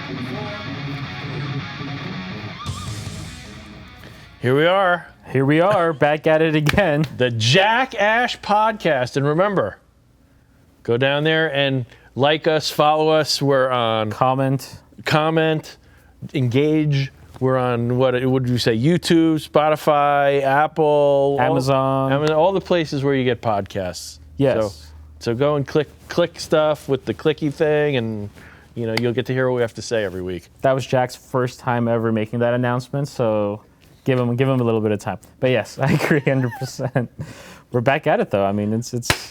Here we are. Here we are, back at it again. The Jack Ash Podcast. And remember, go down there and like us, follow us. We're on Comment, engage. We're on, what did you say, YouTube, Spotify, Apple, Amazon, all the places where you get podcasts. Yes. So go and click stuff with the clicky thing, and you'll get to hear what we have to say every week. That was Jack's first time ever making that announcement, so give him a little bit of time. But yes, I agree 100%. We're back at it though. I mean,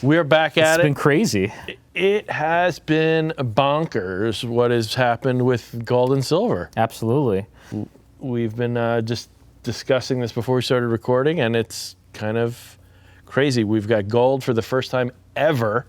we're back at it. It's been crazy. It has been bonkers what has happened with gold and silver. Absolutely. We've been just discussing this before we started recording, and it's kind of crazy. We've got gold for the first time ever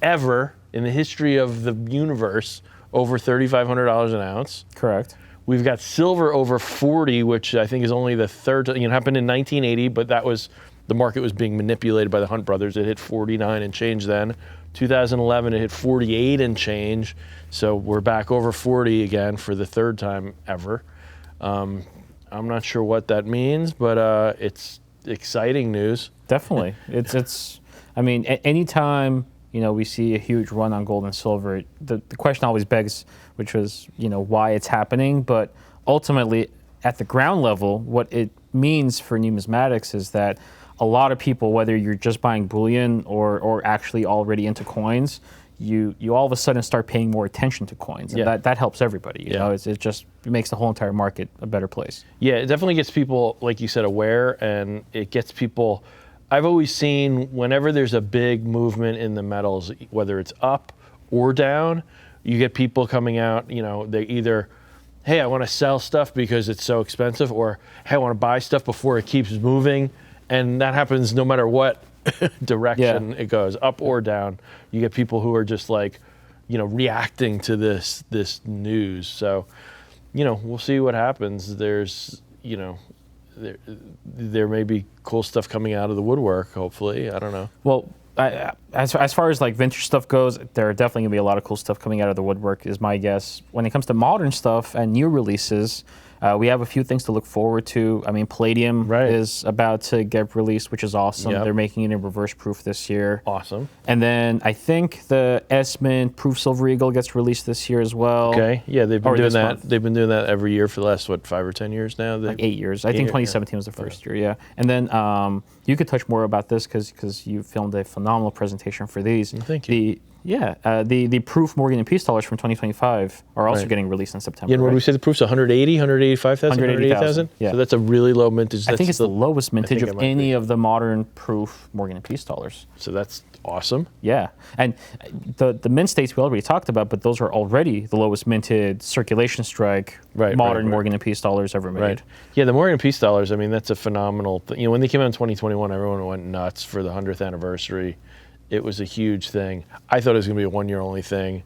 in the history of the universe over $3,500 an ounce. Correct. We've got silver over 40, which I think is only the third. It happened in 1980, but the market was being manipulated by the Hunt brothers. It hit 49 and change then. 2011, it hit 48 and change. So we're back over 40 again for the third time ever. I'm not sure what that means, but it's exciting news. Definitely. I mean, anytime, we see a huge run on gold and silver, the question always begs, which was, why it's happening. But ultimately, at the ground level, what it means for numismatics is that a lot of people, whether you're just buying bullion or actually already into coins, you all of a sudden start paying more attention to coins. And that helps everybody. You know, it makes the whole entire market a better place. Yeah, it definitely gets people, like you said, aware, and it gets people. I've always seen whenever there's a big movement in the metals, whether it's up or down, you get people coming out, they either, hey, I want to sell stuff because it's so expensive, or hey, I want to buy stuff before it keeps moving. And that happens no matter what direction it goes, up or down. You get people who are just like, reacting to this news. So, we'll see what happens. There's, there may be cool stuff coming out of the woodwork, hopefully. I don't know. Well, as far as like vintage stuff goes, there are definitely going to be a lot of cool stuff coming out of the woodwork, is my guess. When it comes to modern stuff and new releases, we have a few things to look forward to. I mean, Palladium is about to get released, which is awesome. They're making it in reverse proof this year. Awesome. And then I think the S-Mint Proof Silver Eagle gets released this year as well. Okay. Yeah, they've been doing that. They've been doing that every year for the last, 5 or 10 years now? Like 8 years. I think 2017 was the first year, yeah. And then you could touch more about this because you filmed a phenomenal presentation for these. Thank you. The Proof Morgan and Peace dollars from 2025 are also getting released in September. Yeah, and what did we say the proof's 180, 185,000, 180,000? Yeah. So that's a really low mintage. I think it's the lowest mintage of any of the modern Proof Morgan and Peace dollars. So that's awesome. Yeah, and the mint states we already talked about, but those are already the lowest minted circulation strike modern Morgan and Peace dollars ever made. Right. Yeah, the Morgan and Peace dollars, I mean, that's a phenomenal thing. When they came out in 2021, everyone went nuts for the 100th anniversary. It was a huge thing. I thought it was going to be a one-year only thing.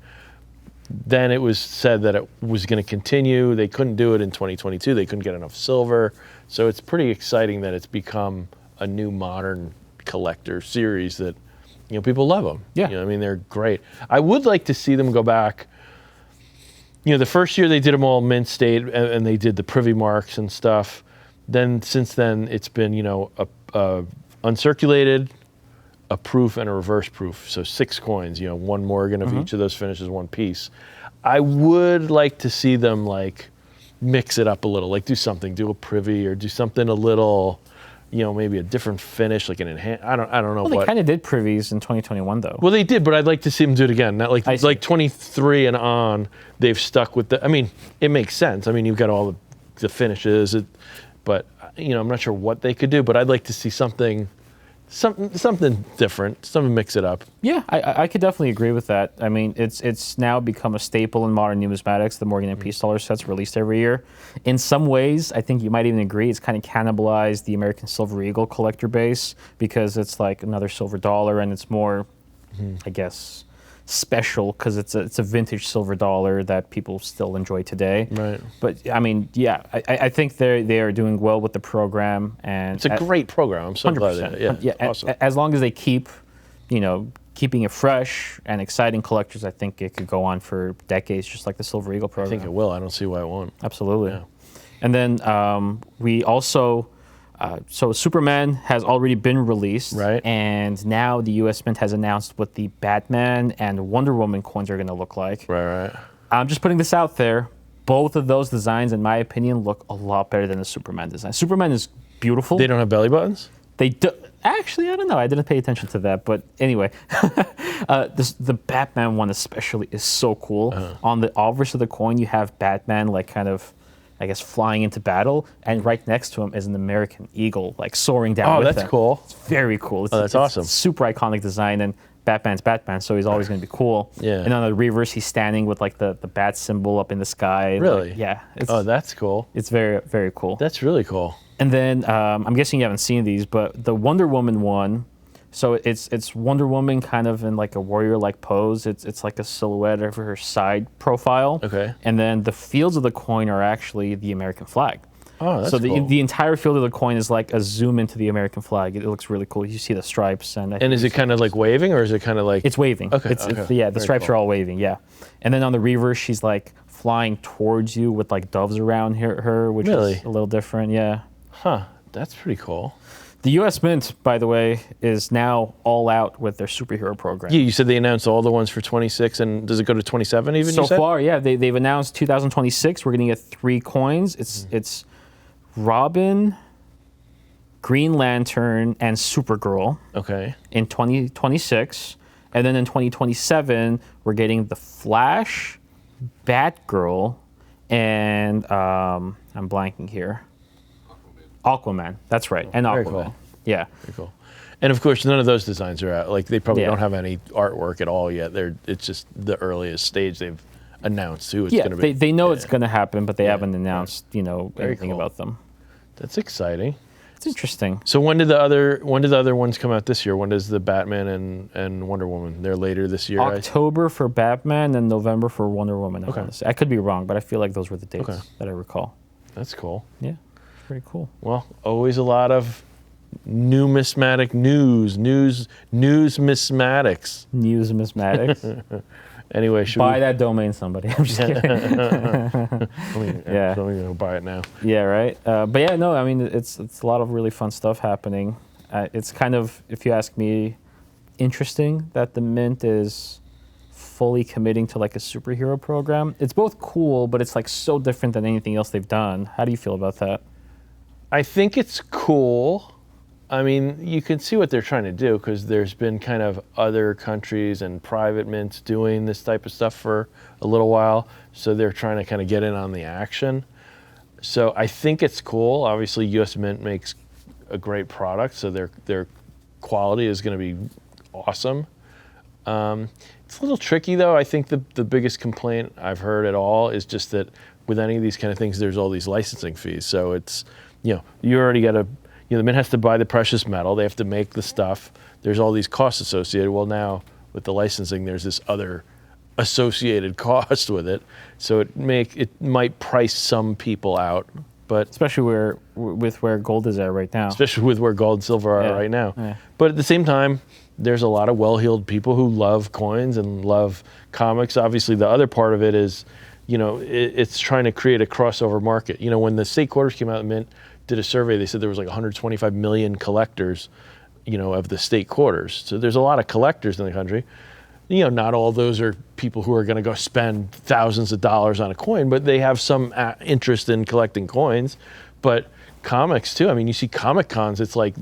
Then it was said that it was going to continue. They couldn't do it in 2022. They couldn't get enough silver. So it's pretty exciting that it's become a new modern collector series that, people love them. Yeah. I mean, they're great. I would like to see them go back. The first year they did them all mint state, and they did the privy marks and stuff. Then since then it's been, a uncirculated, a proof, and a reverse proof. So 6 coins, one Morgan of each of those finishes, one piece. I would like to see them mix it up a little, do do a privy or do something a little, maybe a different finish, like an enhanced. I don't know. Well, they kind of did privies in 2021 though. Well, they did, but I'd like to see them do it again. Not like 23 and on, they've stuck with I mean, it makes sense. I mean, you've got all the finishes, but I'm not sure what they could do, but I'd like to see something different, something mix it up. Yeah, I could definitely agree with that. I mean, it's now become a staple in modern numismatics, the Morgan and Peace dollar sets released every year. In some ways, I think you might even agree, it's kind of cannibalized the American Silver Eagle collector base because it's like another silver dollar and it's more, I guess, special because it's a vintage silver dollar that people still enjoy today. Right. But I mean, yeah, I think they are doing well with the program, and it's a great program. I'm so glad. Yeah, yeah. awesome. As long as they keep, keeping it fresh and exciting collectors. I think it could go on for decades, just like the Silver Eagle program. I think it will. I don't see why it won't. Absolutely. Yeah. And then we also, so Superman has already been released. Right. And now the U.S. Mint has announced what the Batman and Wonder Woman coins are going to look like. Right. I'm just putting this out there. Both of those designs, in my opinion, look a lot better than the Superman design. Superman is beautiful. They don't have belly buttons? They do. Actually, I don't know. I didn't pay attention to that. But anyway, the Batman one especially is so cool. On the obverse of the coin, you have Batman like kind of, I guess, flying into battle. And right next to him is an American eagle like soaring down with that's them. cool. It's very cool. That's awesome. It's super iconic design. And Batman's Batman, so he's always going to be cool. Yeah. And on the reverse, he's standing with like the bat symbol up in the sky. Really? Like, yeah. That's cool. It's very, very cool. That's really cool. And then I'm guessing you haven't seen these, but the Wonder Woman one, so it's Wonder Woman kind of in like a warrior-like pose. It's like a silhouette of her side profile. Okay. And then the fields of the coin are actually the American flag. Oh, that's so cool. the entire field of the coin is like a zoom into the American flag. It looks really cool. You see the stripes. And is it kind of like waving, or is it kind of like... It's waving. Okay, It's, yeah, the Very stripes cool. are all waving, yeah. And then on the reverse, she's like flying towards you with like doves around her, which Really? is a little different, yeah. Huh, that's pretty cool. The U.S. Mint, by the way, is now all out with their superhero program. Yeah, you said they announced all the ones for 26, and does it go to 27 even, So you said? far, yeah, they've announced 2026. We're going to get 3 coins. It's Robin, Green Lantern, and Supergirl Okay. in 2026. And then in 2027, we're getting the Flash, Batgirl, and I'm blanking here. Aquaman. That's right. And Very Aquaman. cool. Yeah. Very cool. And of course, none of those designs are out. Like, they probably Yeah. don't have any artwork at all yet. It's just the earliest stage they've announced who it's Yeah, going to be. they know it's going to happen, but they Yeah. haven't announced, Very anything cool. about them. That's exciting. It's interesting. So when did the other ones come out this year? When does the Batman and Wonder Woman? They're later this year. October for Batman and November for Wonder Woman. Okay. I could be wrong, but I feel like those were the dates Okay. that I recall. That's cool. Yeah, it's pretty cool. Well, always a lot of numismatic numismatics. Numismatics. Anyway, should Buy we? that domain, somebody. I'm just kidding. Yeah. I'm gonna buy it now. Yeah, right. But yeah, no, I mean, it's a lot of really fun stuff happening. It's kind of, if you ask me, interesting that the Mint is fully committing to like a superhero program. It's both cool, but it's like so different than anything else they've done. How do you feel about that? I think it's cool. I mean, you can see what they're trying to do, because there's been kind of other countries and private mints doing this type of stuff for a little while. So they're trying to kind of get in on the action. So I think it's cool. Obviously, U.S. Mint makes a great product, so their quality is going to be awesome. It's a little tricky, though. I think the biggest complaint I've heard at all is just that with any of these kind of things, there's all these licensing fees. So it's, you already got to... the Mint has to buy the precious metal. They have to make the stuff. There's all these costs associated. Well, now with the licensing, there's this other associated cost with it. So it might price some people out, but Especially with where gold is at right now. especially with where gold and silver are Yeah, right now. yeah. But at the same time, there's a lot of well-heeled people who love coins and love comics. Obviously, the other part of it is, it's trying to create a crossover market. When the state quarters came out, the Mint did a survey. They said there was like 125 million collectors, of the state quarters. So there's a lot of collectors in the country. Not all those are people who are going to go spend thousands of dollars on a coin, but they have some interest in collecting coins. But comics too. I mean, you see Comic Cons, it's like,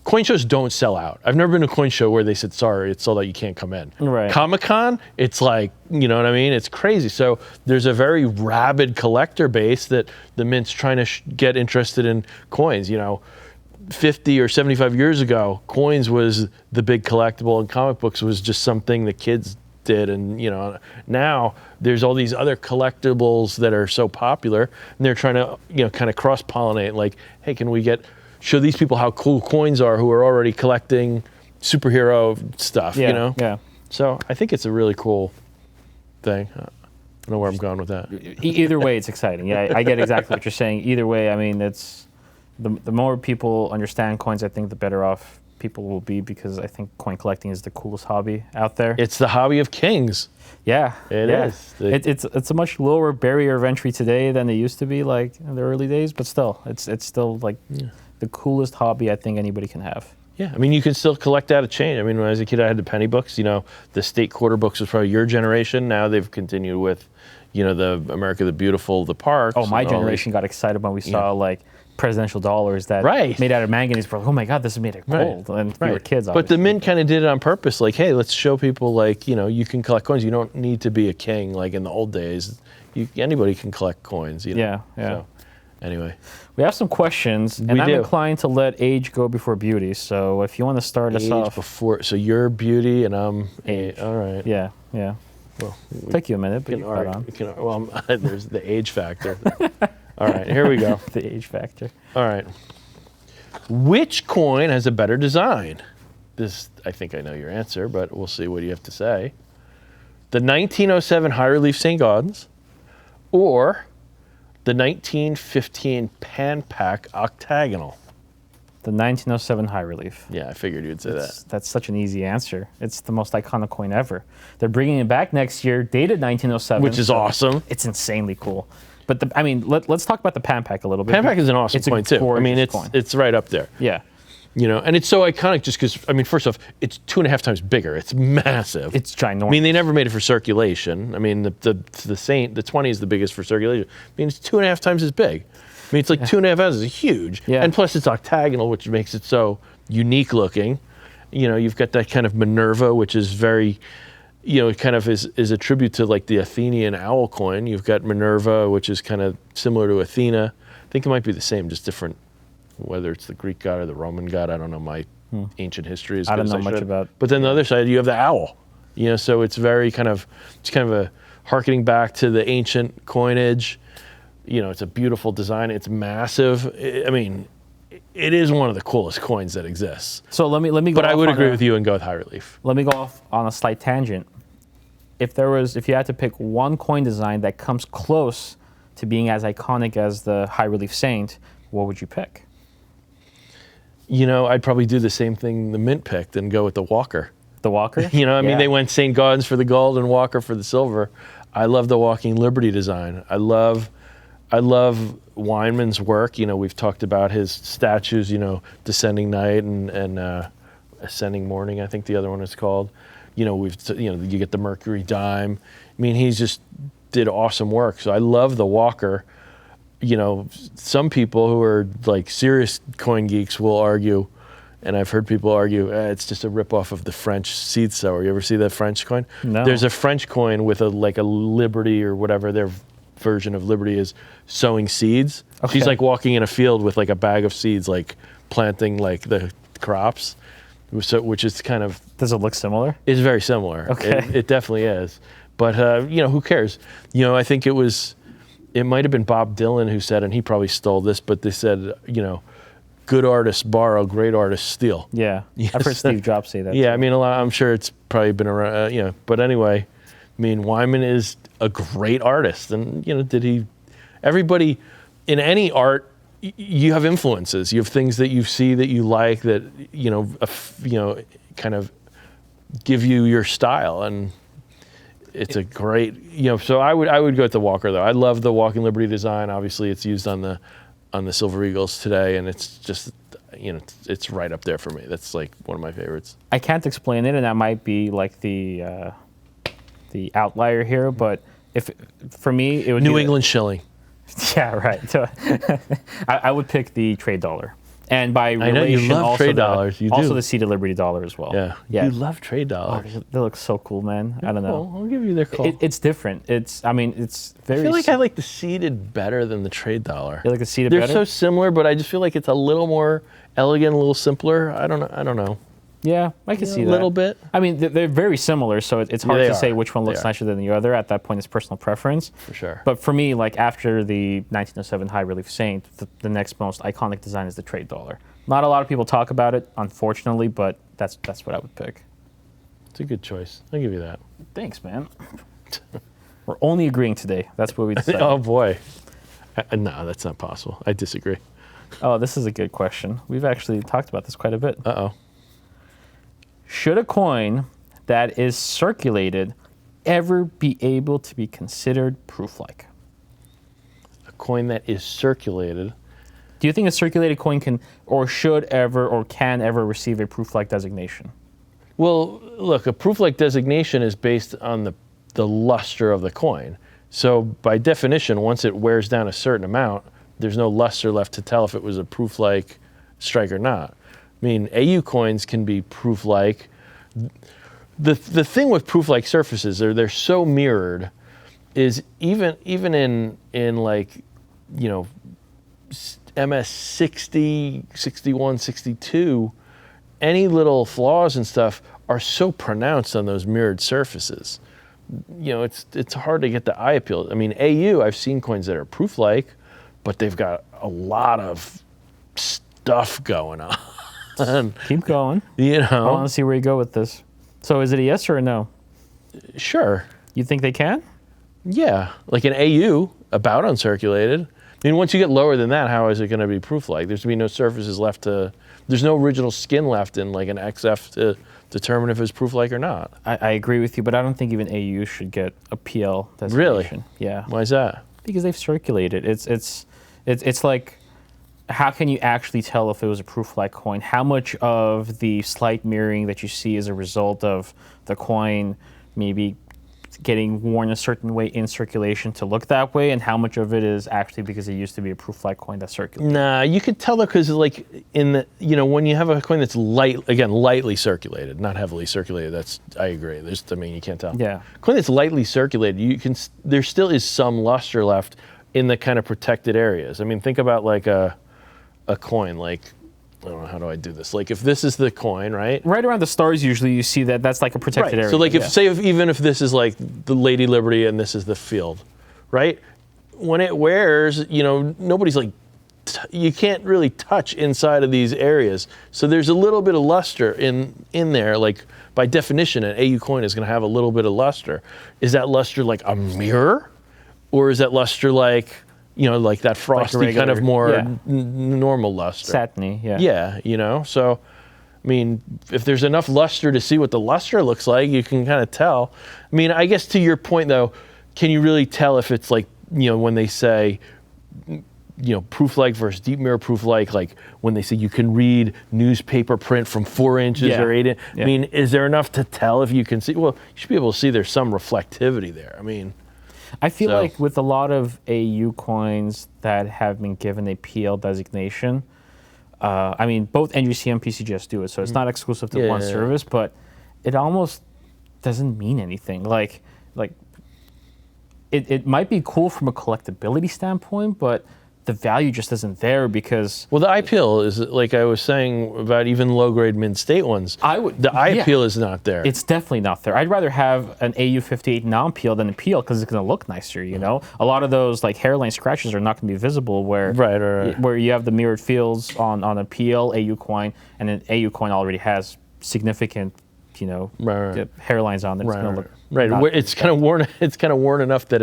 coin shows don't sell out. I've never been to a coin show where they said, sorry, it's sold out, you can't come in. Right. Comic-Con, it's like, you know what I mean? It's crazy. So there's a very rabid collector base that the Mint's trying to get interested in coins. 50 or 75 years ago, coins was the big collectible, and comic books was just something the kids did. And now there's all these other collectibles that are so popular, and they're trying to kind of cross-pollinate. Like, hey, can we show these people how cool coins are who are already collecting superhero stuff? Yeah. So I think it's a really cool thing. I don't know where I'm going with that. Either way, it's exciting. Yeah, I get exactly what you're saying. Either way, I mean, it's the more people understand coins, I think the better off people will be, because I think coin collecting is the coolest hobby out there. It's the hobby of kings. Yeah, It is. It's a much lower barrier of entry today than it used to be, like in the early days. But still, it's still like the coolest hobby I think anybody can have. Yeah, I mean, you can still collect out of chain. I mean, when I was a kid, I had the penny books. The state quarter books was probably your generation. Now they've continued with, the America the Beautiful, the parks. Oh, my generation got excited when we saw like presidential dollars that made out of manganese. We're like, oh my God, this is made of gold. And we were kids, obviously. But the mint kind of did it on purpose. Like, hey, let's show people, like, you can collect coins. You don't need to be a king like in the old days. Anybody can collect coins. Yeah. So, anyway. We have some questions, and I'm inclined to let age go before beauty. So if you want to start us off. So you're beauty and I'm age. All right. Yeah. Well, take you a minute, but there's the age factor. All right, here we go. The age factor. All right. Which coin has a better design? This, I think I know your answer, but we'll see what you have to say. The 1907 High Relief Saint-Gaudens or the 1915 Pan Pac Octagonal? The 1907 High Relief. Yeah, I figured you'd say that. That's such an easy answer. It's the most iconic coin ever. They're bringing it back next year, dated 1907. Which is awesome. It's insanely cool. But let's talk about the Pan Pac a little bit. Pan Pac is an awesome coin too. I mean, it's right up there. Yeah. And it's so iconic just because, I mean, first off, it's 2.5 times bigger. It's massive. It's ginormous. I mean, they never made it for circulation. I mean, the Saint, the 20 is the biggest for circulation. I mean, it's 2.5 times as big. I mean, it's like 2.5 ounces. It's huge. Yeah. And plus it's octagonal, which makes it so unique looking. You've got that kind of Minerva, which is very, it kind of is a tribute to like the Athenian owl coin. You've got Minerva, which is kind of similar to Athena. I think it might be the same, just different, whether it's the Greek god or the Roman god. I don't know my ancient history as good as I should. I don't know much about. But then the other side, you have the owl. So it's very kind of a harkening back to the ancient coinage. It's a beautiful design. It's massive. I mean, it is one of the coolest coins that exists. So let me go. But I would agree with you and go with High Relief. Let me go off on a slight tangent. If you had to pick one coin design that comes close to being as iconic as the High Relief Saint, what would you pick? I'd probably do the same thing the Mint picked and go with the Walker. The Walker? I mean, they went Saint-Gaudens for the gold and Walker for the silver. I love the Walking Liberty design. I love Weinman's work. We've talked about his statues, Descending Night and Ascending Morning, I think the other one is called. You get the Mercury dime. I mean, he's just did awesome work. So I love the Walker. Some people who are like serious coin geeks will argue, and I've heard people argue, it's just a ripoff of the French seed sower. You ever see that French coin? No. There's a French coin with a Liberty or whatever their version of Liberty is, sowing seeds. Okay. She's like walking in a field with like a bag of seeds, like planting like the crops. So, which is kind of... Does it look similar? It's very similar. Okay. It definitely is. But, who cares? I think it might have been Bob Dylan who said, and he probably stole this, but they said, good artists borrow, great artists steal. Yeah. I've heard Steve Jobs say that. Yeah, I mean, I'm sure it's probably been around, but anyway, I mean, Weinman is a great artist. And, everybody in any art, you have influences. You have things that you see that you like that, kind of give you your style. And it's a great, so I would go with the Walker though. I love the Walking Liberty design. Obviously it's used on the Silver Eagles today, and it's just, it's right up there for me. That's like one of my favorites. I can't explain it, and that might be like the outlier here, but for me, it would New England shilling. Yeah, right. So I would pick the trade dollar. And by relation, I know you love also trade dollars. You also do. the seated Liberty dollar as well. Yeah. You love trade dollars. Oh, they look so cool, man. I don't know. Cool. I'll give you their call. It's different. It's very... I feel like I like the seated better than the trade dollar. You like the seated better? better? They're so similar, but I just feel like it's a little more elegant, a little simpler. I don't know. Yeah, I can see that. A little bit. I mean, they're very similar, so it's hard to say which one looks nicer than the other. At that point, it's personal preference. For sure. But for me, like after the 1907 High Relief Saint, the next most iconic design is the trade dollar. Not a lot of people talk about it, unfortunately, but that's what I would pick. It's a good choice. I'll give you that. Thanks, man. We're only agreeing today. That's what we decided. Oh, boy. No, that's not possible. I disagree. Oh, this is a good question. We've actually talked about this quite a bit. Uh-oh. Should a coin that is circulated ever be able to be considered proof-like? A coin that is circulated. Do you think a circulated coin can or should ever or can ever receive a proof-like designation? Well, look, a proof-like designation is based on the luster of the coin. So by definition, once it wears down a certain amount, there's no luster left to tell if it was a proof-like strike or not. I mean, AU coins can be proof-like. The thing with proof-like surfaces, they're so mirrored, is even in like, you know, MS 60, 61, 62, any little flaws and stuff are so pronounced on those mirrored surfaces. You know, it's hard to get the eye appeal. I mean, AU, I've seen coins that are proof-like, but they've got a lot of stuff going on. Keep going. You know, I want to see where you go with this. So is it a yes or a no? Sure. You think they can? Yeah, like an AU, about uncirculated. I mean, once you get lower than that, how is it going to be proof-like? There's going to be no surfaces left to, there's no original skin left in like an XF to determine if it's proof-like or not. I agree with you, but I don't think even AU should get a PL designation. Really? Yeah. Why is that? Because they've circulated. It's like, how can you actually tell if it was a proof-like coin? How much of the slight mirroring that you see is a result of the coin maybe getting worn a certain way in circulation to look that way, and how much of it is actually because it used to be a proof-like coin that circulated? Nah, you could tell though, because like in the, you know, when you have a coin that's lightly circulated, not heavily circulated, I agree. I mean, you can't tell. Yeah. Coin that's lightly circulated, there still is some luster left in the kind of protected areas. I mean, think about like a coin, like, I don't know, how do I do this? Like if this is the coin, right? Right around the stars, usually you see that's like a protected area. So like even if this is like the Lady Liberty and this is the field, right? When it wears, you know, nobody's like, you can't really touch inside of these areas. So there's a little bit of luster in there. Like by definition, an AU coin is going to have a little bit of luster. Is that luster like a mirror? Or is that luster like, you know, like that frosty like regular, kind of more yeah. normal luster? Satiny, yeah. Yeah, you know, so, I mean, if there's enough luster to see what the luster looks like, you can kind of tell. I mean, I guess to your point, though, can you really tell if it's like, you know, when they say, you know, proof-like versus deep mirror proof-like, like when they say you can read newspaper print from 4 inches or 8 inches, I mean, is there enough to tell if you can see? Well, you should be able to see there's some reflectivity there. I mean, I feel like with a lot of AU coins that have been given a PL designation, I mean, both NGC and PCGS do it, so it's not exclusive to one service, but it almost doesn't mean anything. Like it might be cool from a collectability standpoint, but the value just isn't there because... Well, the eye appeal is, like I was saying about even low-grade mid-state ones, the eye appeal is not there. It's definitely not there. I'd rather have an AU58 non-peel than a peel because it's going to look nicer, you know? A lot of those like hairline scratches are not going to be visible where where you have the mirrored fields on a peel AU coin, and an AU coin already has significant, you know, hairlines on it. It's going to look it's kind of worn. It's kind of worn enough that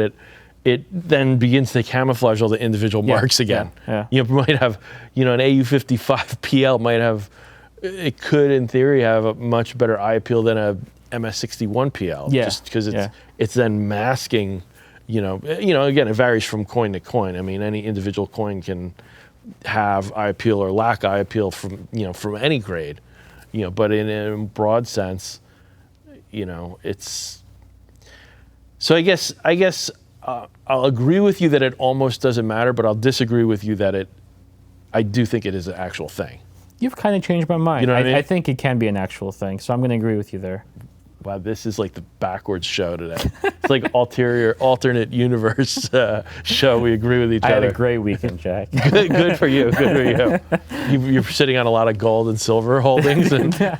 it then begins to camouflage all the individual marks again. You might have, you know, an AU55 PL might have, it could in theory have a much better eye appeal than a MS61 PL. Just because it's then masking, you know, again, it varies from coin to coin. I mean, any individual coin can have eye appeal or lack eye appeal from, you know, from any grade, you know, but in a broad sense, you know, it's, so I guess I'll agree with you that it almost doesn't matter, but I'll disagree with you that I do think it is an actual thing. You've kind of changed my mind. You know what I mean? I think it can be an actual thing, so I'm going to agree with you there. Wow, this is like the backwards show today. It's like alternate universe show. We agree with each other. I had a great weekend, Jack. Good for you. Good for you. You're sitting on a lot of gold and silver holdings. That's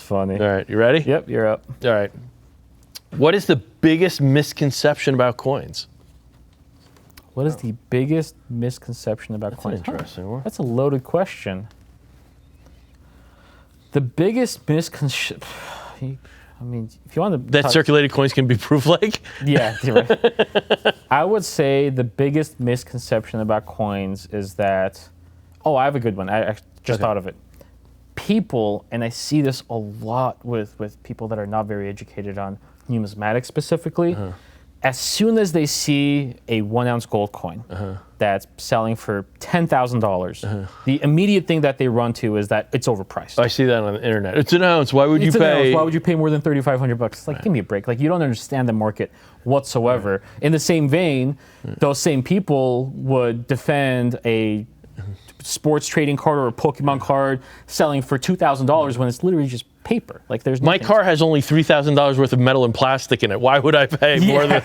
funny. All right, you ready? Yep, you're up. All right. What is the biggest misconception about coins? What is the biggest misconception about coins? That's an interesting one. That's a loaded question. The biggest misconception... I mean, if you want to... That circulated coins can be proof-like? Yeah, you're right. I would say the biggest misconception about coins is that... Oh, I have a good one. I just thought of it. people, and I see this a lot with people that are not very educated on numismatics specifically, as soon as they see a 1 ounce gold coin that's selling for $10,000, the immediate thing that they run to is that it's overpriced. I see that on the internet. It's an ounce. Why would you It's an pay? ounce. Why would you pay more than $3,500? It's like, give me a break. Like, you don't understand the market whatsoever. In the same vein, those same people would defend a sports trading card or a Pokemon card selling for $2,000 when it's literally just paper. Like, there's My nothing. car has only $3,000 worth of metal and plastic in it. Why would I pay more than?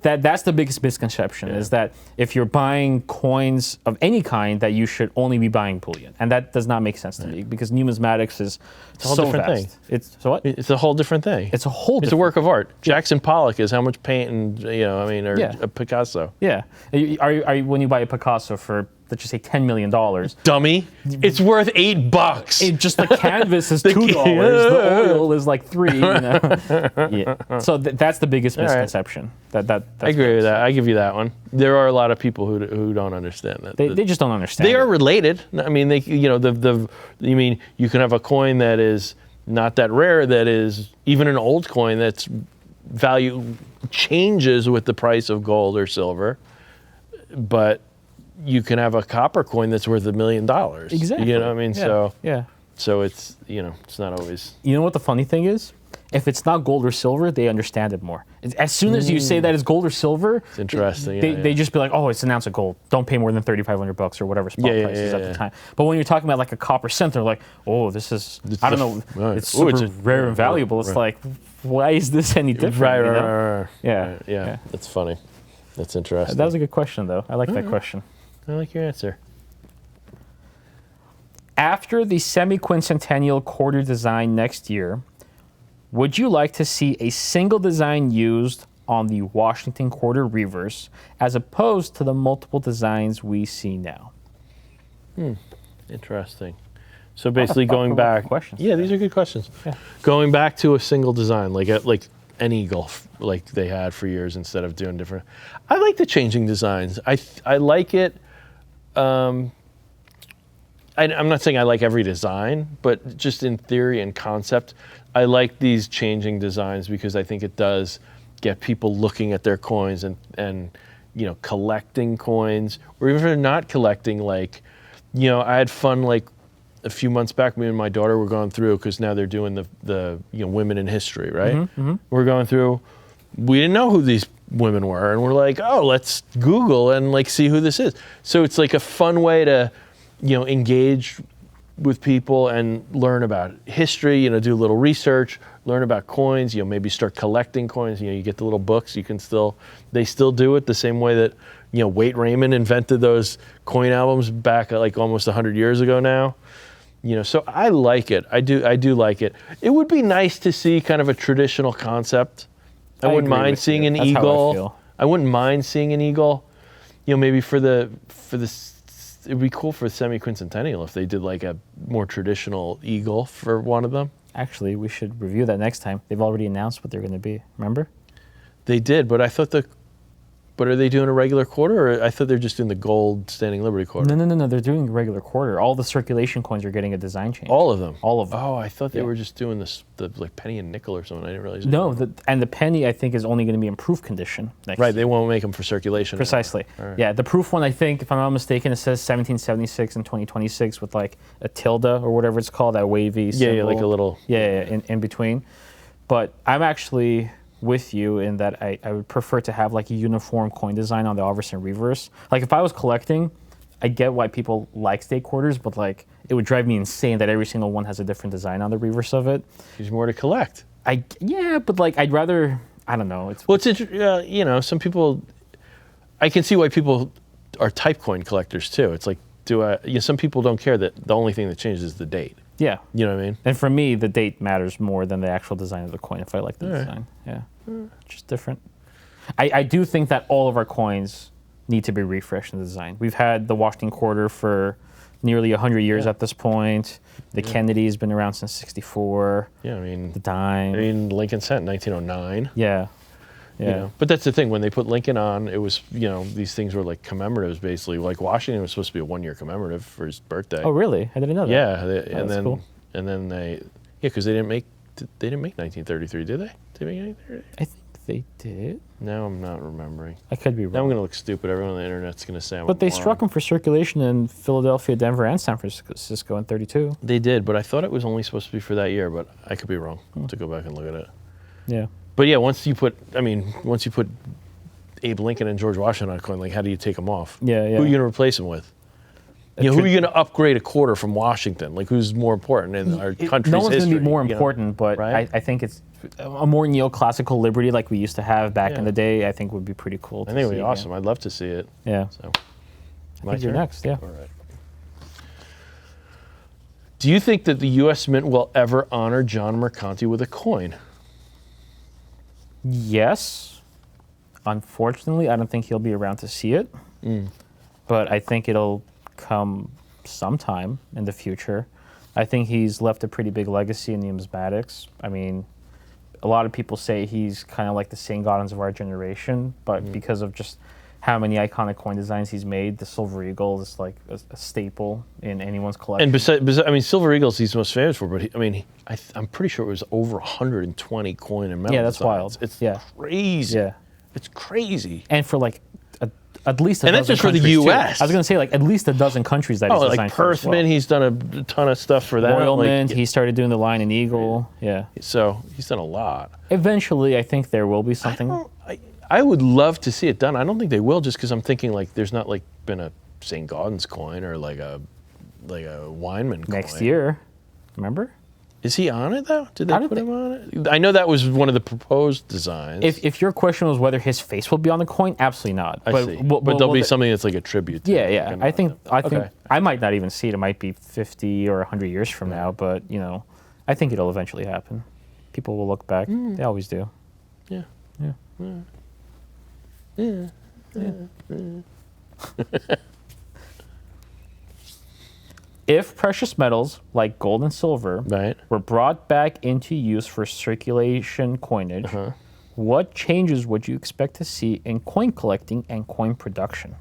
That's the biggest misconception is that if you're buying coins of any kind, that you should only be buying bullion, and that does not make sense to me because numismatics is a whole so different vast. thing. It's so what? It's a whole different thing. It's a whole. It's a work of art. Jackson Pollock is how much paint and or a Picasso. Yeah. Are you when you buy a Picasso for, let's just say, $10 million? Dummy, it's worth $8. Just the canvas is $2. The oil is like $3. Yeah. So that's the biggest misconception. That's I agree with that. I give you that one. There are a lot of people who don't understand that. They just don't understand. They are related. I mean, you mean you can have a coin that is not that rare, that is even an old coin that's value changes with the price of gold or silver, but you can have a copper coin that's worth $1 million. Exactly. You know what I mean? Yeah. So yeah. So it's it's not always. You know what the funny thing is? If it's not gold or silver, they understand it more. As soon as you say that it's gold or silver, it's interesting. They just be like, oh, it's an ounce of gold. Don't pay more than $3,500 or whatever spot price is at the time. But when you're talking about like a copper cent, they're like, oh, this is, I don't know, it's super rare and valuable. It's like, why is this any different? Right. Yeah. That's funny. That's interesting. That was a good question, though. I like that question. I like your answer. After the semi-quincentennial quarter design next year, would you like to see a single design used on the Washington quarter reverse as opposed to the multiple designs we see now? Interesting. So basically going back. Questions. Yeah, these are good questions. Yeah. Going back to a single design, like an eagle, like they had for years instead of doing different. I like the changing designs. I like it. I'm not saying I like every design, but just in theory and concept, I like these changing designs because I think it does get people looking at their coins and collecting coins, or even if they're not collecting, like, I had fun like a few months back. Me and my daughter were going through, because now they're doing the women in history, right? We're going through. We didn't know who these women were, and we're like, oh, let's Google and like see who this is. So it's like a fun way to engage with people and learn about history, do a little research, learn about coins, maybe start collecting coins. You get the little books. They still do it the same way that Waite Raymond invented those coin albums back like almost 100 years ago now. So I like it. I do like it. It would be nice to see kind of a traditional concept. I wouldn't mind seeing an eagle. I wouldn't mind seeing an eagle. Maybe for the it'd be cool for semi-quincentennial if they did like a more traditional eagle for one of them. Actually, we should review that next time. They've already announced what they're going to be. Remember? They did, but I thought But are they doing a regular quarter, or I thought they're just doing the gold Standing Liberty quarter? No. They're doing a regular quarter. All the circulation coins are getting a design change. All of them? All of them. Oh, I thought they were just doing the like penny and nickel or something. I didn't realize. No, the penny, I think, is only going to be in proof condition next year. They won't make them for circulation. Precisely. Right. Yeah, the proof one, I think, if I'm not mistaken, it says 1776 and 2026 with like a tilde or whatever it's called, that wavy symbol. Yeah, like a little. Yeah, in between. But I'm actually with you in that I would prefer to have like a uniform coin design on the Iverson reverse. Like if I was collecting, I get why people like state quarters, but like it would drive me insane that every single one has a different design on the reverse of it. There's more to collect. But like I'd rather, I don't know. It's some people, I can see why people are type coin collectors too. It's like, some people don't care that the only thing that changes is the date. Yeah. You know what I mean? And for me, the date matters more than the actual design of the coin if I like the design. Yeah. Just different. I do think that all of our coins need to be refreshed in the design. We've had the Washington quarter for nearly 100 years at this point. The Kennedy's been around since '64. Yeah, I mean. The dime. Lincoln Cent, 1909. Yeah. Yeah. You know? But that's the thing. When they put Lincoln on, it was, you know, these things were like commemoratives, basically. Like Washington was supposed to be a 1-year commemorative for his birthday. Oh, really? I didn't know that. Yeah, That's cool. and then because they didn't make 1933, did they? Did they make 1933? I think they did. Now I'm not remembering. I could be wrong. Now I'm going to look stupid. Everyone on the internet's going to say I'm But they a moron. struck him for circulation in Philadelphia, Denver, and San Francisco in 32. They did, but I thought it was only supposed to be for that year, but I could be wrong. I'll have to go back and look at it. Yeah. But yeah, once you put Abe Lincoln and George Washington on a coin, like how do you take them off? Yeah, yeah. Who are you going to replace them with? You know, who are you going to upgrade a quarter from Washington? Like, who's more important in our country's No one's history? going to be more you know? important, but Right? I think it's a more neoclassical liberty like we used to have back Yeah. in the day. I think would be pretty cool. I think it would be awesome. I'd love to see it. Yeah. So, I think you're next. Yeah. All right. Do you think that the U.S. Mint will ever honor John Mercanti with a coin? Yes. Unfortunately, I don't think he'll be around to see it. But I think it'll come sometime in the future. I think he's left a pretty big legacy in numismatics. I mean, a lot of people say he's kind of like the Saint-Gaudens of our generation, but because of just how many iconic coin designs he's made, the Silver Eagle is like a staple in anyone's collection. And besides, I mean, Silver Eagles he's most famous for, but I'm pretty sure it was over 120 coin and metal. Yeah, that's designs. wild. It's Yeah. crazy. Yeah. It's crazy. And for like at least a And that's dozen just for the countries, too. U.S.. I was going to say like at least a dozen countries that he's Oh, like designed for as well. Perthman, he's done a ton of stuff for that. Royal like, Mint, he started doing the Lion and Eagle. Yeah. So he's done a lot. Eventually, I think there will be something. I would love to see it done. I don't think they will, just because I'm thinking like there's not like been a Saint-Gaudens coin or like a Weinman coin. Next year. Remember? Is he on it though? Did I they don't put him on it? I know that was one of the proposed designs. If your question was whether his face will be on the coin, absolutely not. I see. But there'll be something that's like a tribute to Yeah, him. yeah. I think Okay. I might not even see it. It might be 50 or 100 years from now, but you know, I think it'll eventually happen. People will look back. They always do. Yeah. Yeah. If precious metals like gold and silver Right. were brought back into use for circulation coinage, what changes would you expect to see in coin collecting and coin production?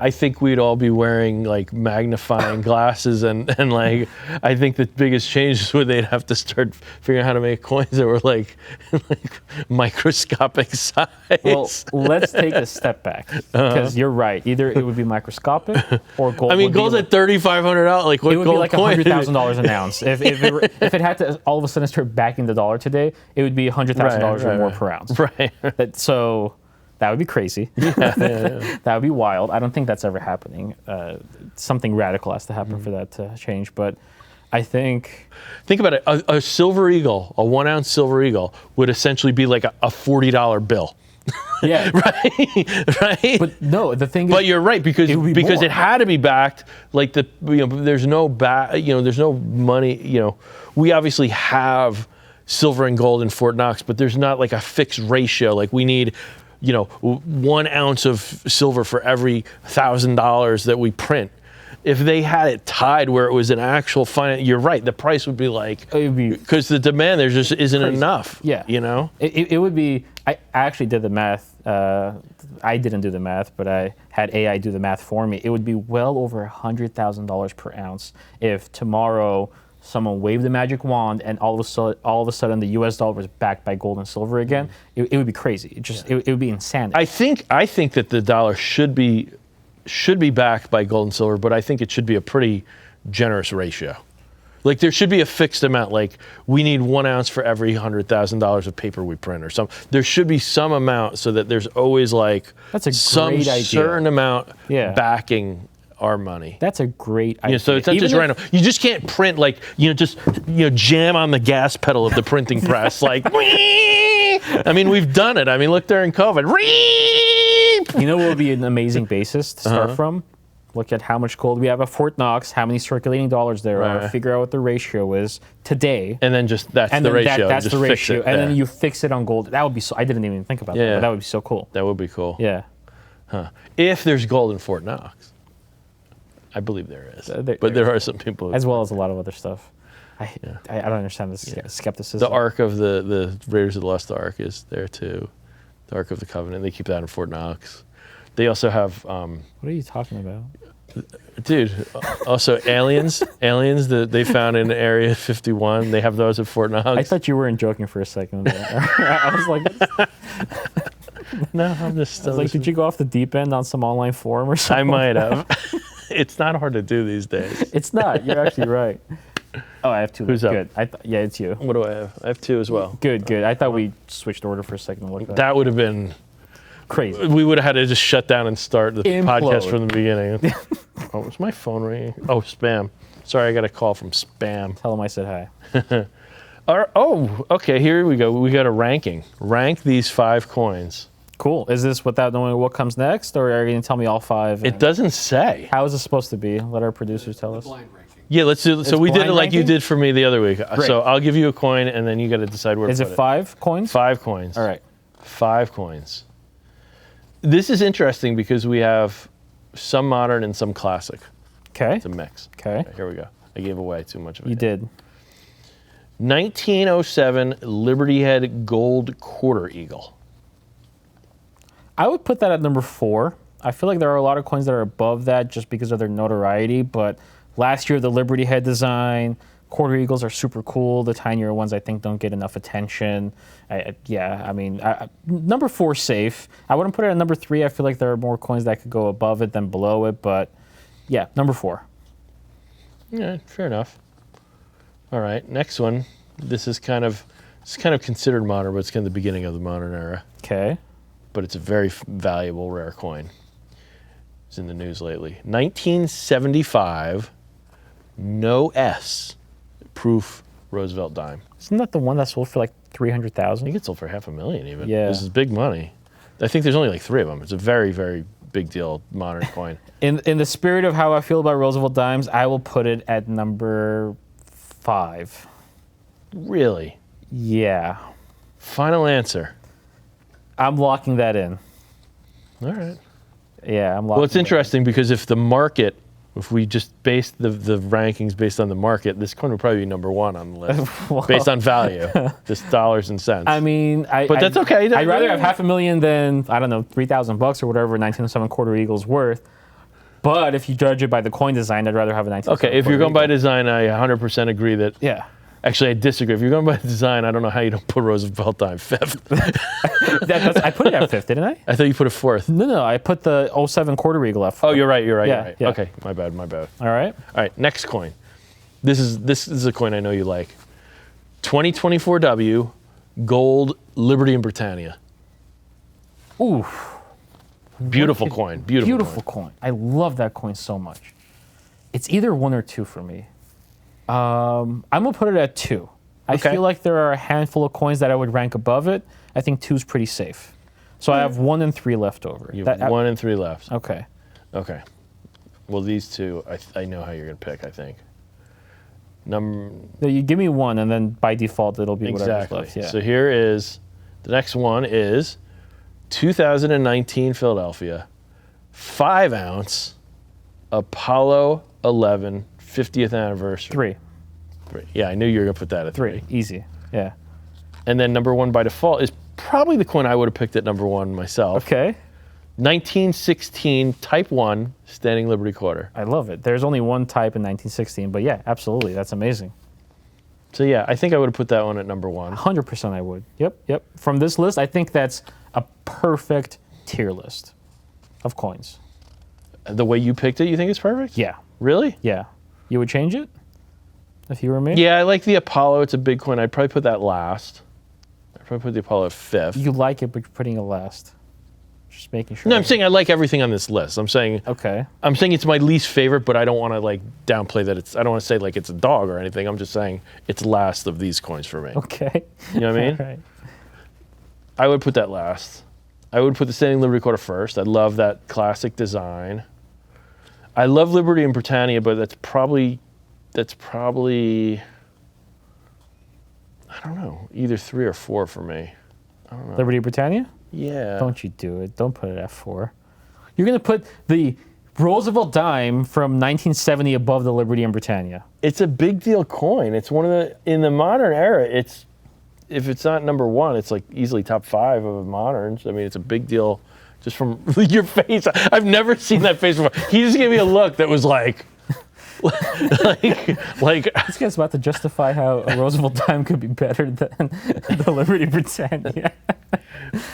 I think we'd all be wearing like magnifying glasses and like I think the biggest changes would they'd have to start figuring out how to make coins that were like microscopic size. Well, let's take a step back because you're right. Either it would be microscopic or gold. I mean, would be gold's like, at $3,500. Like what it would gold be like coin? $100,000 an ounce. If it had to all of a sudden start backing the dollar today, it would be $100,000 or more per ounce. Right. So that would be crazy. That would be wild. I don't think that's ever happening. Something radical has to happen for that to change. But I think about it. A silver eagle, a 1 ounce silver eagle, would essentially be like a $40 bill. yeah. Right. But no, the thing is, But you're right because it would be because more. it had to be backed. Like there's no there's no money. We obviously have silver and gold in Fort Knox, but there's not like a fixed ratio. Like we need 1 ounce of silver for every $1,000 that we print. If they had it tied where it was an actual you're right. The price would be like it would be because the demand there just isn't enough. Yeah. It would be. I actually did the math. I didn't do the math, but I had AI do the math for me. It would be well over $100,000 per ounce if tomorrow someone waved the magic wand and all of a sudden the U.S. dollar was backed by gold and silver again. It would be crazy. It would be insanity. I think that the dollar should be backed by gold and silver, but I think it should be a pretty generous ratio. Like there should be a fixed amount. Like we need 1 ounce for every $100,000 of paper we print, or something. There should be some amount so that there's always like That's a some great idea. certain amount Yeah. backing our money. That's a great idea. So it's not just random. You just can't print like just jam on the gas pedal of the printing press like. I mean, we've done it. I mean, look during COVID. You know what would be an amazing basis to start from? Look at how much gold we have at Fort Knox, how many circulating dollars there are, figure out what the ratio is today. And then just that's the ratio. That's just the fix ratio. it. And then you fix it on gold. That would be so, I didn't even think about that, but that would be so cool. That would be cool. Yeah. If there's gold in Fort Knox. I believe there is. But there are some people. As well as a lot of other stuff. I don't understand this skepticism. The Ark of the Raiders of the Lost Ark is there too. The Ark of the Covenant. They keep that in Fort Knox. They also have. What are you talking about? Dude, also aliens that they found in Area 51. They have those at Fort Knox. I thought you weren't joking for a second. I was like, no, I'm just. did you go off the deep end on some online forum or something? I might have. It's not hard to do these days. It's not. You're actually right. Oh, I have two. Who's up? Good. Yeah, it's you. What do I have? I have two as well. Good. I thought we switched order for a second to look at that. That would have been Crazy. We would have had to just shut down and start the Implode. podcast from the beginning. Oh, was my phone ringing? Oh, spam. Sorry, I got a call from spam. Tell them I said hi. Okay, here we go. We got a ranking. Rank these 5 coins. Cool. Is this without knowing what comes next, or are you going to tell me all 5? It doesn't say. How is it supposed to be? Let our producers tell us. Blind ranking. Yeah, let's do. So we did it blind like you ranking? did for me the other week. Great. So I'll give you a coin, and then you got to decide where Is to it put 5 coins? 5 coins. All right. 5 coins. This is interesting because we have some modern and some classic. Okay. It's a mix. Okay. Here we go. I gave away too much of it. You did. 1907 Liberty Head Gold Quarter Eagle. I would put that at number 4. I feel like there are a lot of coins that are above that just because of their notoriety, but last year the Liberty Head design, quarter eagles are super cool. The tinier ones I think don't get enough attention. Number 4 safe. I wouldn't put it at number 3. I feel like there are more coins that could go above it than below it, but yeah, number 4. Yeah, fair enough. All right, next one. It's kind of considered modern, but it's kind of the beginning of the modern era. Okay. But it's a very valuable rare coin. It's in the news lately. 1975, no S, proof Roosevelt dime. Isn't that the one that sold for like I $300,000? think it sold for $500,000 even. Yeah. This is big money. I think there's only like 3 of them. It's a very, very big deal modern coin. In the spirit of how I feel about Roosevelt dimes, I will put it at number 5. Really? Yeah. Final answer. I'm locking that in. All right. Yeah, I'm locking Well, it's that in. interesting because if we just based the rankings based on the market, this coin would probably be number 1 on the list Well, based on value, just dollars and cents. I mean, But that's okay. I'd rather have $500,000 than, I don't know, $3,000 or whatever 1907 quarter eagle's worth. But if you judge it by the coin design, I'd rather have a 1907 Okay, if you're going by eagle. design, I 100% agree that. Yeah. Actually, I disagree. If you're going by design, I don't know how you don't put Roosevelt dime 5th. I put it at 5th, didn't I? I thought you put it 4th. No, I put the 07 quarter eagle at 4th. Oh, you're right. Yeah, yeah. Okay, my bad. All right. All right, next coin. This is a coin I know you like. 2024W Gold Liberty and Britannia. Ooh. Beautiful coin. Beautiful coin. I love that coin so much. It's either 1 or 2 for me. I'm going to put it at 2. I Okay. feel like there are a handful of coins that I would rank above it. I think 2's pretty safe. So I have 1 and 3 left over. You have 1 and 3 left. Okay. Okay. Well, these two, I know how you're going to pick, I think. So you give me 1, and then by default, it'll be whatever's Exactly. left. Yeah. So here is, the next one is 2019 Philadelphia 5-ounce Apollo 11 50th anniversary. 3. Yeah, I knew you were going to put that at 3. Easy. Yeah. And then number 1 by default is probably the coin I would have picked at number 1 myself. Okay. 1916 Type 1 Standing Liberty Quarter. I love it. There's only one type in 1916, but yeah, absolutely. That's amazing. So yeah, I think I would have put that one at number 1. 100% I would. Yep. From this list, I think that's a perfect tier list of coins. The way you picked it, you think it's perfect? Yeah. Really? Yeah. You would change it if you were me? Yeah, I like the Apollo. It's a big coin. I'd probably put that last. I'd probably put the Apollo at 5th. You like it, but you're putting it last. Just making sure. No, I'm saying I like everything on this list. I'm saying Okay. it's my least favorite, but I don't want to like downplay that I don't want to say like it's a dog or anything. I'm just saying it's last of these coins for me. Okay. You know what I mean? All right. I would put that last. I would put the Standing Liberty Quarter first. I love that classic design. I love Liberty and Britannia, but that's probably I don't know, either 3 or 4 for me. Liberty Britannia? Yeah. Don't you do it. Don't put it at 4. You're going to put the Roosevelt dime from 1970 above the Liberty and Britannia. It's a big deal coin. It's one of the, in the modern era, it's, if it's not number one, it's like easily top 5 of moderns. I mean, it's a big deal just from your face. I've never seen that face before. He just gave me a look that was like, This guy's about to justify how a Roosevelt dime could be better than the Liberty Britannia.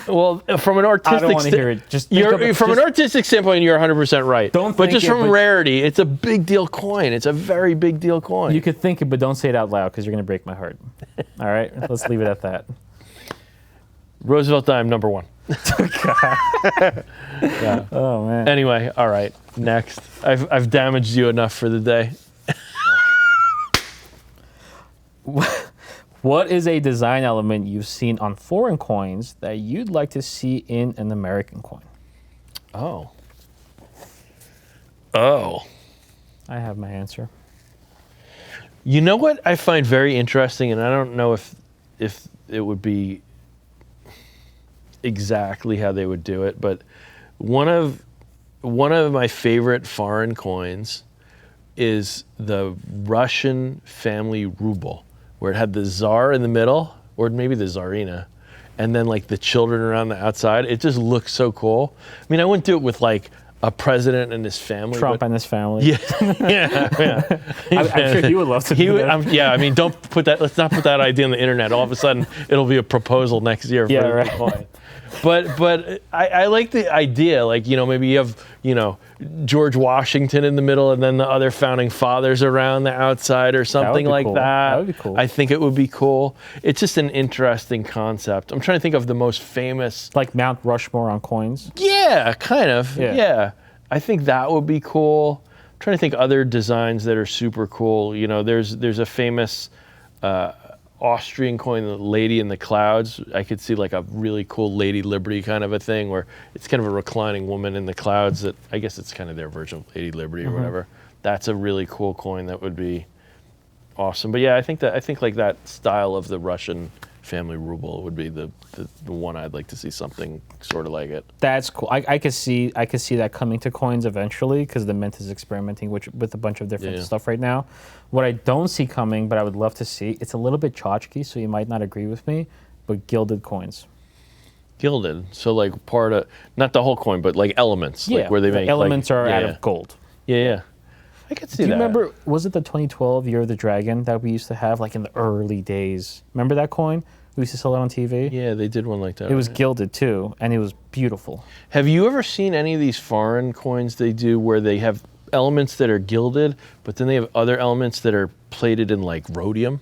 well, from an I artistic don't want to hear it. Just from an artistic standpoint, you're 100% right. Don't but think just it, from but- rarity, it's a big deal coin. It's a very big deal coin. You could think it, but don't say it out loud because you're going to break my heart. All right? Let's leave it at that. Roosevelt dime number 1. Yeah. Oh, man. Anyway, all right. Next, I've damaged you enough for the day. What is a design element you've seen on foreign coins that you'd like to see in an American coin? Oh. I have my answer. You know what I find very interesting, and I don't know if it would be exactly how they would do it, but one of my favorite foreign coins is the Russian family ruble, where it had the Tsar in the middle, or maybe the Tsarina, and then like the children around the outside. It just looks so cool. I mean, I wouldn't do it with like a president and his family. Trump and his family. Yeah. I'm sure he would love to do that. Yeah, I mean, don't put that. Let's not put that idea on the internet. All of a sudden, it'll be a proposal next year for Yeah, the right. coin. But I like the idea. Like, maybe you have George Washington in the middle, and then the other founding fathers around the outside, or something be like cool. that. That would be cool. I think it would be cool. It's just an interesting concept. I'm trying to think of the most famous. Like Mount Rushmore on coins. Yeah, kind of. Yeah. Yeah. I think that would be cool. I'm trying to think other designs that are super cool. There's a famous Austrian coin, the Lady in the Clouds. I could see like a really cool Lady Liberty kind of a thing, where it's kind of a reclining woman in the clouds. That I guess it's kind of their version of Lady Liberty or whatever. That's a really cool coin that would be awesome. But yeah, I think like that style of the Russian family ruble would be the one I'd like to see, something sort of like it. That's cool. I could see that coming to coins eventually, because the Mint is experimenting with a bunch of different stuff right now. What I don't see coming, but I would love to see, it's a little bit tchotchke, so you might not agree with me, but gilded coins. Gilded, so like part of, not the whole coin, but like elements, like where they make elements like, are out of gold. Yeah. I could see that. Do you remember, was it the 2012 Year of the Dragon that we used to have like in the early days? Remember that coin? We used to sell it on TV. Yeah, they did one like that. It was gilded too, and it was beautiful. Have you ever seen any of these foreign coins they do where they have elements that are gilded, but then they have other elements that are plated in like rhodium,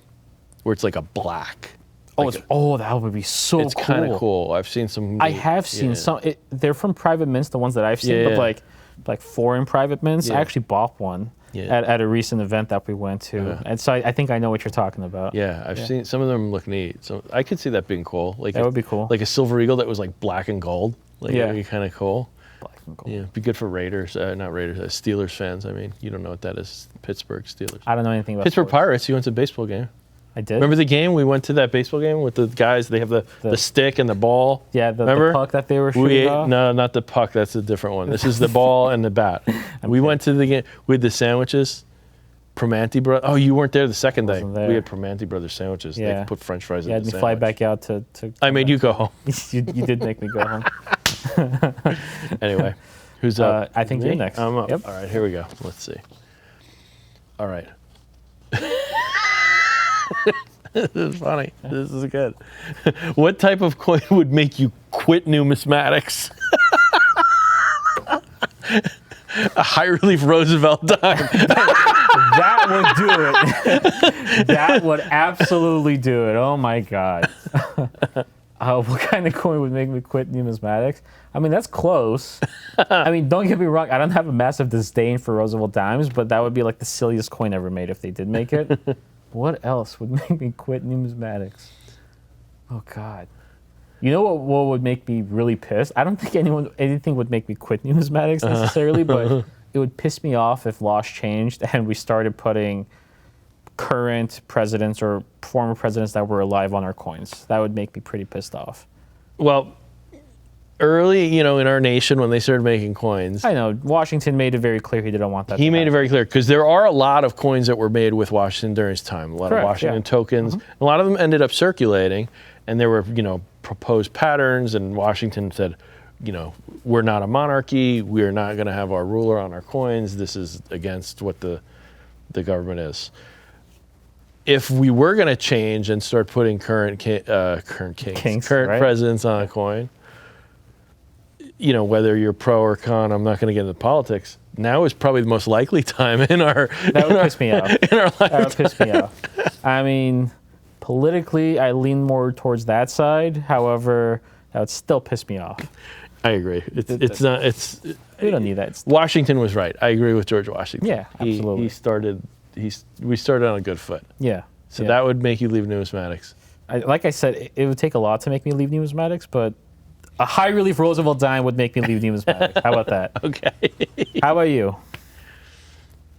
where it's like a black? That would be so cool. It's kind of cool. I've seen some. I have seen some. They're from private mints, the ones that I've seen, but like foreign private mints. I actually bought one at a recent event that we went to, and so I think I know what you're talking about. Yeah, I've seen some of them look neat. So I could see that being cool. Like that would be cool. Like a silver eagle that was like black and gold. Like that'd be kind of cool. Black and gold. Yeah, be good for Raiders, not Raiders, Steelers fans. I mean, you don't know what that is. Pittsburgh Steelers. I don't know anything about Pittsburgh sports. Pirates. You went to a baseball game. I did. Remember the game? We went to that baseball game with the guys. They have the stick and the ball. Yeah, the puck that they were shooting off? No, not the puck. That's a different one. This is the ball and the bat. We went to the game with the sandwiches. Primanti Brothers. Oh, you weren't there the second day. There. We had Primanti Brothers sandwiches. Yeah. They put French fries in You the had me sandwich. fly back out to I made you go home. you did make me go home. Anyway, who's up? I think Me? you're next. I'm up. Yep. All right, here we go. Let's see. All right. This is funny. This is good. What type of coin would make you quit numismatics? A high relief Roosevelt dime. That would do it. That would absolutely do it. Oh my God. What kind of coin would make me quit numismatics? I mean, that's close. I mean, don't get me wrong. I don't have a massive disdain for Roosevelt dimes, but that would be like the silliest coin ever made if they did make it. What else would make me quit numismatics? Oh God. You know what would make me really pissed? I don't think anything would make me quit numismatics necessarily, but it would piss me off if laws changed and we started putting current presidents or former presidents that were alive on our coins. That would make me pretty pissed off. Well, early, in our nation when they started making coins, I know Washington made it very clear he didn't want that. he made it very clear because there are a lot of coins that were made with Washington during his time. A lot Correct, of Washington yeah. tokens. A lot of them ended up circulating, and there were proposed patterns. And Washington said, we're not a monarchy. We're not going to have our ruler on our coins. This is against what the government is. If we were going to change and start putting current Kings, right? presidents on a coin, whether you're pro or con, I'm not going to get into politics. Now is probably the most likely time in our That would piss me off. in our That would lifetime. piss me off. I mean, politically, I lean more towards that side. However, that would still piss me off. I agree. It's not. We don't need that. Washington was right. I agree with George Washington. Yeah, absolutely. We started on a good foot. Yeah. So yeah. that would make you leave numismatics. Like I said, it would take a lot to make me leave numismatics, but a high relief Roosevelt dime would make me leave numismatics. How about that? Okay. How about you?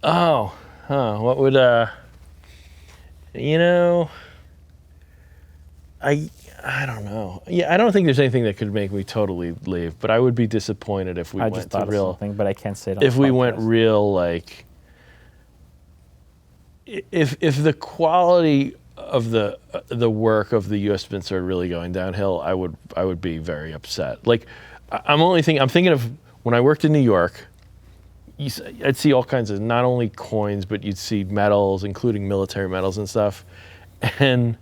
What would I don't know. Yeah, I don't think there's anything that could make me totally leave, but I would be disappointed if we I went just to thought of real. something, but I can't say it. If we went real, like, if the quality of the work of the U.S. Mint started really going downhill, I would be very upset. Like, I'm thinking of when I worked in New York. I'd see all kinds of not only coins, but you'd see medals, including military medals and stuff. And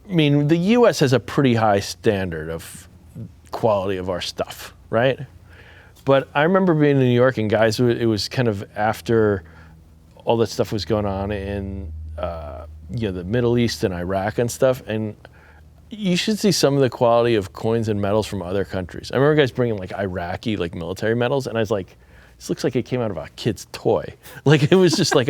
I mean, the U.S. has a pretty high standard of quality of our stuff, right? But I remember being in New York, and guys, it was kind of after all that stuff was going on in the Middle East and Iraq and stuff, and you should see some of the quality of coins and medals from other countries. I remember guys bringing like Iraqi military medals, and I was like, this looks like it came out of a kid's toy. Like, it was just like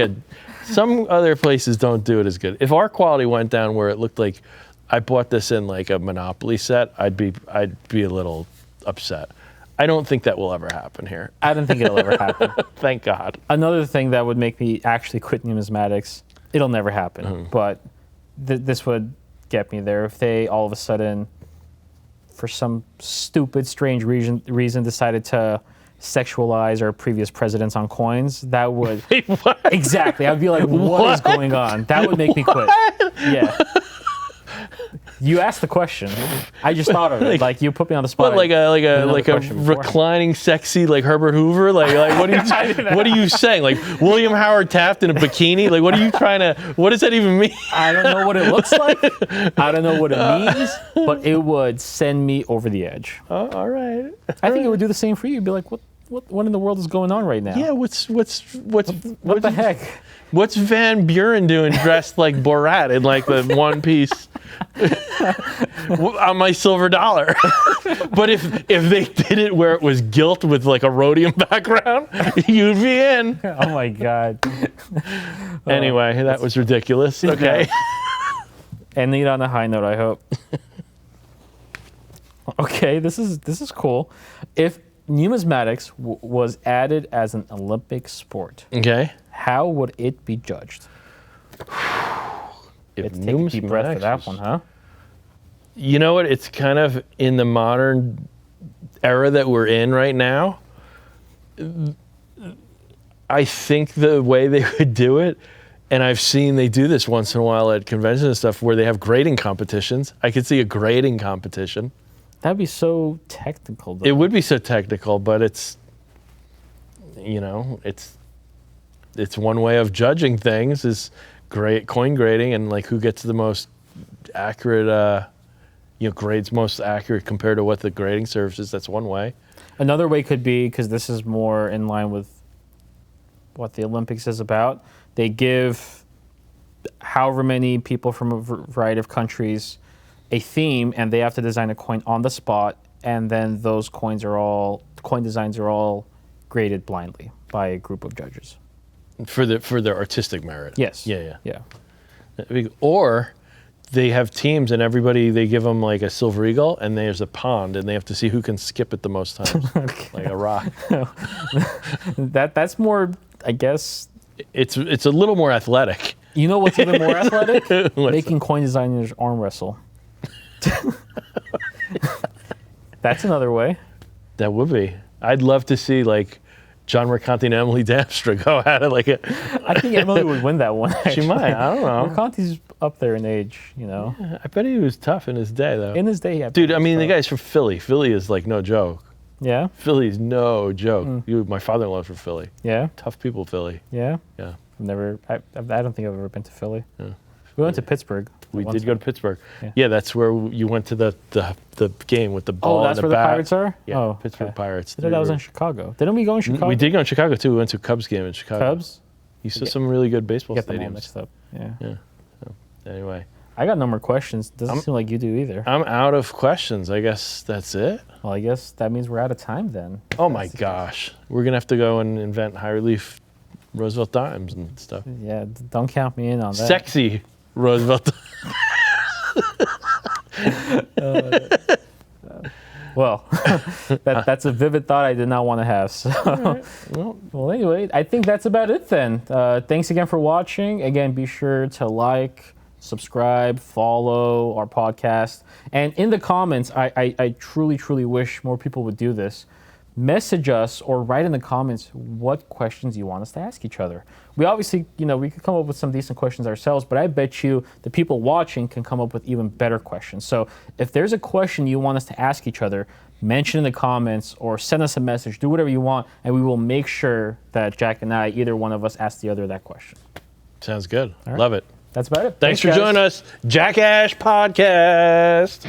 some other places don't do it as good. If our quality went down where it looked like I bought this in like a Monopoly set, I'd be a little upset. I don't think that will ever happen here. I don't think it'll ever happen. Thank God. Another thing that would make me actually quit numismatics, it'll never happen, but this would get me there. If they all of a sudden, for some stupid, strange reason decided to sexualize our previous presidents on coins, that would... Wait, what? Exactly. I'd be like, what is going on? That would make me quit. Yeah. You asked the question. I just thought of it. Like, you put me on the spot. What, like a question beforehand. reclining, sexy, like Herbert Hoover? Like what are you saying? Like William Howard Taft in a bikini? Like, what are you trying to? What does that even mean? I don't know what it looks like. I don't know what it means, but it would send me over the edge. All right. I think it would do the same for you. You'd be like, what in the world is going on right now? Yeah. What's What the heck? What's Van Buren doing dressed like Borat in like the one piece on my silver dollar? But if they did it where it was gilt with like a rhodium background, you'd be in. Oh my God. Anyway, that was ridiculous. Okay. Ending it on a high note, I hope. Okay, this is cool. If numismatics was added as an Olympic sport, Okay. how would it be judged? If Let's take a deep breath for that numismatics one, huh? You know what? It's kind of in the modern era that we're in right now. I think the way they would do it, and I've seen they do this once in a while at conventions and stuff where they have grading competitions. I could see a grading competition. That'd be so technical, though. It would be so technical, but it's one way of judging things is coin grading and like who gets the most accurate, grades most accurate compared to what the grading service is. That's one way. Another way could be, because this is more in line with what the Olympics is about, they give however many people from a variety of countries a theme, and they have to design a coin on the spot, and then those coin designs are all graded blindly by a group of judges. For their artistic merit. Yes. Yeah. Yeah. Or they have teams and they give them like a silver eagle and there's a pond and they have to see who can skip it the most times. Okay. Like a rock. That's more, I guess. It's a little more athletic. You know what's even more athletic? What's Making coin designers arm wrestle. That's another way. That would be. I'd love to see like John Mercanti and Emily Damstra go at it like a. I think Emily would win that one. Actually. She might. I don't know. Mercanti's up there in age, you know. Yeah, I bet he was tough in his day, though. In his day, yeah. Dude, I mean, the guy's from Philly. Philly is like no joke. Yeah. Philly's no joke. My father-in-law's from Philly. Yeah. Tough people, Philly. Yeah. Yeah. I don't think I've ever been to Philly. Yeah. We went to Pittsburgh. We did go to Pittsburgh. Yeah, that's where you went to the game with the ball. Oh, that's where the Pirates are? Yeah, oh, Pittsburgh okay. Pirates. I thought that was in Chicago. Didn't we go in Chicago? We did go in Chicago, too. We went to a Cubs game in Chicago. Cubs? You saw some really good baseball Get them all stadiums. mixed up. Yeah. Yeah. So, anyway. I got no more questions. Doesn't seem like you do either. I'm out of questions. I guess that's it. Well, I guess that means we're out of time then. Oh, my gosh. We're going to have to go and invent high relief Roosevelt dimes and stuff. Yeah, don't count me in on that. Sexy Roosevelt. Well, that's a vivid thought I did not want to have. So, right. well, anyway, I think that's about it then. Thanks again for watching. Again, be sure to like, subscribe, follow our podcast. And in the comments, I truly, truly wish more people would do this. Message us or write in the comments what questions you want us to ask each other. We obviously, we could come up with some decent questions ourselves, but I bet you the people watching can come up with even better questions. So if there's a question you want us to ask each other, mention in the comments or send us a message, do whatever you want, and we will make sure that Jack and I, either one of us, ask the other that question. Sounds good. Right. Love it. That's about it. Thanks for guys. joining us. Jackass Podcast.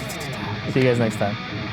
See you guys next time.